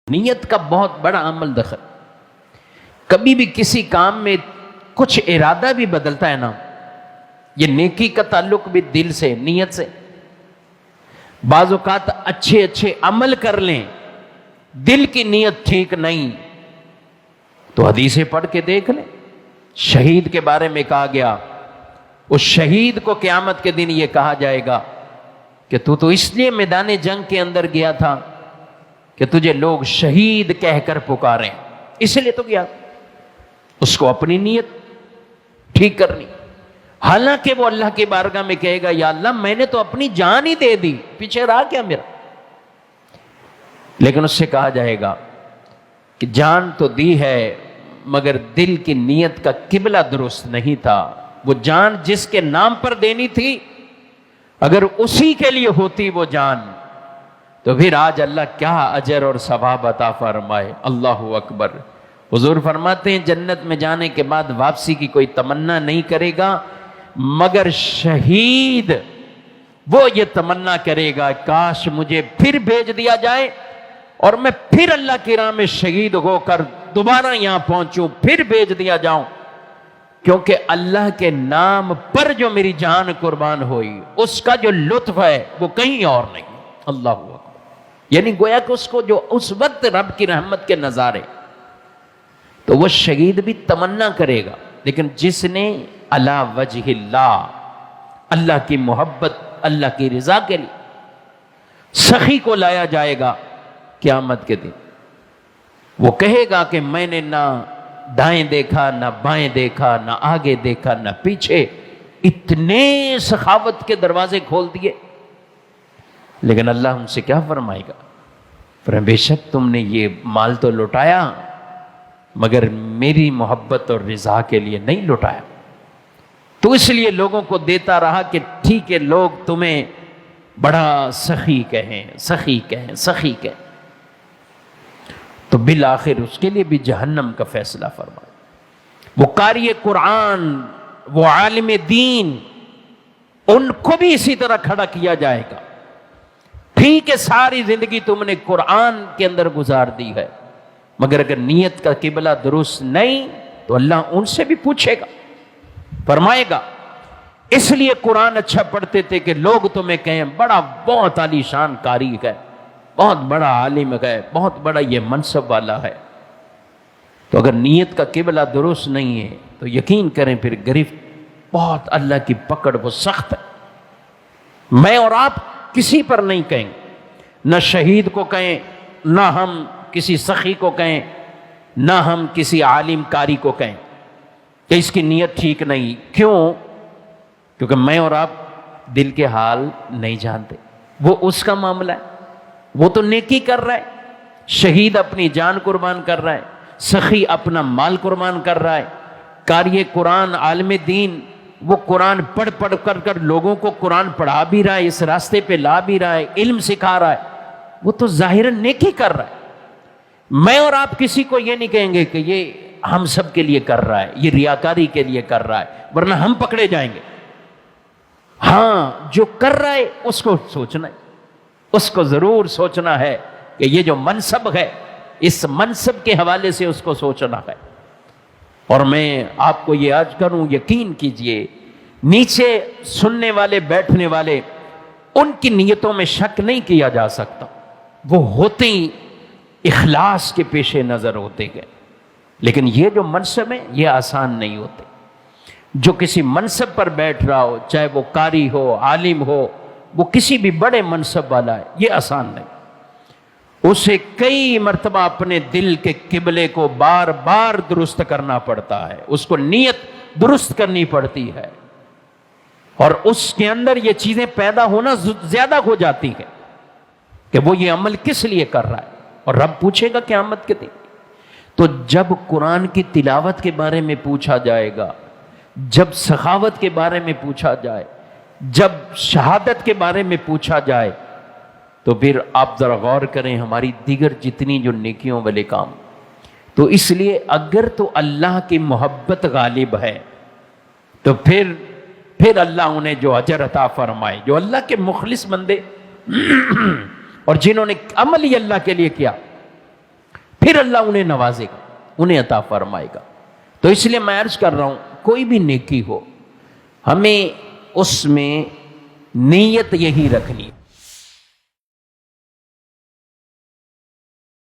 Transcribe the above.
نیت کا بہت بڑا عمل دخل. کبھی بھی کسی کام میں کچھ ارادہ بھی بدلتا ہے نا، یہ نیکی کا تعلق بھی دل سے، نیت سے. بعض اوقات اچھے اچھے عمل کر لیں، دل کی نیت ٹھیک نہیں تو حدیثیں پڑھ کے دیکھ لیں. شہید کے بارے میں کہا گیا، اس شہید کو قیامت کے دن یہ کہا جائے گا کہ تو اس لیے میدان جنگ کے اندر گیا تھا کہ تجھے لوگ شہید کہہ کر پکاریں، اس لیے تو گیا. اس کو اپنی نیت ٹھیک کرنی، حالانکہ وہ اللہ کی بارگاہ میں کہے گا یا اللہ میں نے تو اپنی جان ہی دے دی، پیچھے رہا کیا میرا. لیکن اس سے کہا جائے گا کہ جان تو دی ہے مگر دل کی نیت کا قبلہ درست نہیں تھا. وہ جان جس کے نام پر دینی تھی اگر اسی کے لیے ہوتی وہ جان تو پھر آج اللہ کیا اجر اور ثواب عطا فرمائے. اللہ اکبر. حضور فرماتے ہیں جنت میں جانے کے بعد واپسی کی کوئی تمنا نہیں کرے گا مگر شہید وہ یہ تمنا کرے گا کاش مجھے پھر بھیج دیا جائے اور میں پھر اللہ کی راہ میں شہید ہو کر دوبارہ یہاں پہنچوں، پھر بھیج دیا جاؤں، کیونکہ اللہ کے نام پر جو میری جان قربان ہوئی اس کا جو لطف ہے وہ کہیں اور نہیں. اللہ اکبر. یعنی گویا کہ اس کو جو اس وقت رب کی رحمت کے نظارے، تو وہ شہید بھی تمنا کرے گا. لیکن جس نے علی وجہ اللہ، اللہ کی محبت، اللہ کی رضا کے لیے سخی کو لایا جائے گا قیامت کے دن، وہ کہے گا کہ میں نے نہ دائیں دیکھا نہ بائیں دیکھا نہ آگے دیکھا نہ پیچھے، اتنے سخاوت کے دروازے کھول دیے. لیکن اللہ ان سے کیا فرمائے گا؟ بے شک تم نے یہ مال تو لوٹایا مگر میری محبت اور رضا کے لیے نہیں لوٹایا، تو اس لیے لوگوں کو دیتا رہا کہ ٹھیک ہے لوگ تمہیں بڑا سخی کہیں، سخی کہیں، سخی کہیں، تو بالآخر اس کے لیے بھی جہنم کا فیصلہ فرمایا. وہ قاری قرآن، وہ عالم دین، ان کو بھی اسی طرح کھڑا کیا جائے گا. ٹھیک ہے ساری زندگی تم نے قرآن کے اندر گزار دی ہے مگر اگر نیت کا قبلہ درست نہیں تو اللہ ان سے بھی پوچھے گا، فرمائے گا اس لیے قرآن اچھا پڑھتے تھے کہ لوگ تمہیں کہیں بڑا بہت عالی شان قاری ہے، بہت بڑا عالم ہے، بہت بڑا یہ منصب والا ہے. تو اگر نیت کا قبلہ درست نہیں ہے تو یقین کریں پھر گرفت بہت اللہ کی پکڑ وہ سخت ہے. میں اور آپ کسی پر نہیں کہیں، نہ شہید کو کہیں، نہ ہم کسی سخی کو کہیں، نہ ہم کسی عالم قاری کو کہیں کہ اس کی نیت ٹھیک نہیں. کیوں؟ کیونکہ میں اور آپ دل کے حال نہیں جانتے. وہ اس کا معاملہ ہے، وہ تو نیکی کر رہا ہے. شہید اپنی جان قربان کر رہا ہے، سخی اپنا مال قربان کر رہا ہے، قاری قرآن، عالم دین وہ قرآن پڑھ پڑھ کر لوگوں کو قرآن پڑھا بھی رہا ہے، اس راستے پہ لا بھی رہا ہے، علم سکھا رہا ہے، وہ تو ظاہراً نیکی کر رہا ہے. میں اور آپ کسی کو یہ نہیں کہیں گے کہ یہ ہم سب کے لیے کر رہا ہے، یہ ریاکاری کے لیے کر رہا ہے ورنہ ہم پکڑے جائیں گے. ہاں جو کر رہا ہے اس کو سوچنا ہے، اس کو ضرور سوچنا ہے کہ یہ جو منصب ہے اس منصب کے حوالے سے اس کو سوچنا ہے. اور میں آپ کو یہ آج کروں، یقین کیجئے نیچے سننے والے بیٹھنے والے ان کی نیتوں میں شک نہیں کیا جا سکتا، وہ ہوتے ہی اخلاص کے پیش نظر ہوتے گئے. لیکن یہ جو منصب ہے یہ آسان نہیں ہوتے. جو کسی منصب پر بیٹھ رہا ہو، چاہے وہ قاری ہو، عالم ہو، وہ کسی بھی بڑے منصب والا ہے، یہ آسان نہیں. اسے کئی مرتبہ اپنے دل کے قبلے کو بار بار درست کرنا پڑتا ہے، اس کو نیت درست کرنی پڑتی ہے، اور اس کے اندر یہ چیزیں پیدا ہونا زیادہ ہو جاتی ہے کہ وہ یہ عمل کس لیے کر رہا ہے. اور رب پوچھے گا قیامت کے دن. تو جب قرآن کی تلاوت کے بارے میں پوچھا جائے گا، جب سخاوت کے بارے میں پوچھا جائے، جب شہادت کے بارے میں پوچھا جائے، تو پھر آپ ذرا غور کریں ہماری دیگر جتنی جو نیکیوں والے کام. تو اس لیے اگر تو اللہ کی محبت غالب ہے تو پھر اللہ انہیں جو اجر عطا فرمائے، جو اللہ کے مخلص بندے اور جنہوں نے عمل ہی اللہ کے لیے کیا پھر اللہ انہیں نوازے گا، انہیں عطا فرمائے گا۔ تو اس لیے میں عرض کر رہا ہوں، کوئی بھی نیکی ہو ہمیں اس میں نیت یہی رکھنی ہے